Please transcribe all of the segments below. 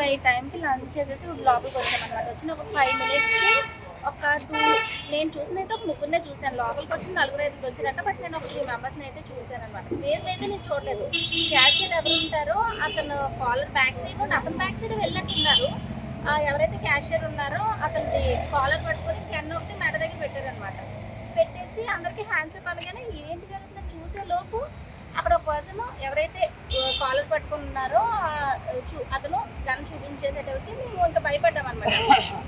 5 టైంకి లంచ్ చేసేసి లోపలికి వచ్చామన్నమాట. వచ్చిన ఒక 5 మినిట్స్కి ఒక 2 నేను చూసినైతే ఒక ముగ్గురునే చూశాను. లోపలికి వచ్చిన 4-5 వచ్చారంట. బట్ నేను ఒక 3 మెంబర్స్ని అయితే చూశాను అనమాట. ఫేస్ అయితే నేను చూడలేదు. క్యాషియర్ ఎవరు ఉంటారో అతను కాలర్ బ్యాక్ సైడ్ అతను బ్యాక్ సైడ్ వెళ్ళినట్టున్నారు. ఎవరైతే క్యాషియర్ ఉన్నారో అతనిది కాలర్ పట్టుకొని పెన్ ఒకటి మెడ దగ్గర పెట్టారనమాట. పెట్టేసి అందరికీ హ్యాండ్సప్ అనగానే ఏంటి జరుగుతుందో చూసే లోపు అక్కడ ఒక పర్సన్ ఎవరైతే కాలర్ పట్టుకుని ఉన్నారో అతను గన్ చూపించేసేటప్పటికి మేము ఇంకా భయపడ్డాం అనమాట.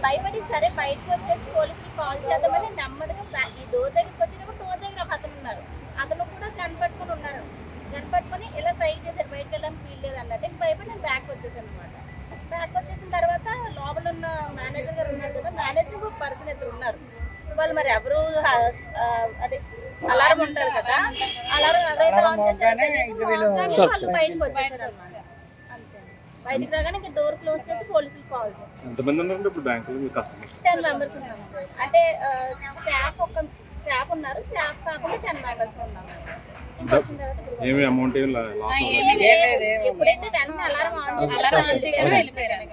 భయపడి సరే బయటకు వచ్చేసి పోలీసులు కాల్ చేద్దామని నెమ్మదిగా ఈ డోర్ దగ్గరికి వచ్చేటప్పుడు డోర్ దగ్గర ఒక అతను ఉన్నారు. అతను కూడా గన్ పట్టుకుని ఉన్నారు. గన్ పట్టుకొని ఇలా సైజ్ చేశారు, బయటకు వెళ్ళడానికి వీల్లేదు అన్నట్టు. భయపడి నేను బ్యాక్ వచ్చేసాను అనమాట. బ్యాక్ వచ్చేసిన తర్వాత లోపల ఉన్న మేనేజర్ గారు ఉన్నారు కదా, మేనేజర్ ఒక పర్సన్ ఇద్దరు ఉన్నారు. వాళ్ళు మరి ఎవరు అదే అలారం ఉంటారు కదా, అలారం ఎవరైతే లాంచ్ చేశారో వాళ్ళు బయటకు వచ్చేసారు అనమాట. అంతే, బయటకు రాగానే ఇంకా డోర్ క్లోజ్ చేసి పోలీసులు కాల్ చేశారు. 10 మెంబర్స్ ఉన్నారు. అంటే స్టాఫ్ ఉన్నారు, స్టాఫ్ కాకుండా 10 మెంబర్స్ ఉన్నారు. వచ్చిన తర్వాత ఎప్పుడైతే వెంటనే అలారం ఆన్ చేశారో వెళ్ళిపోయారు.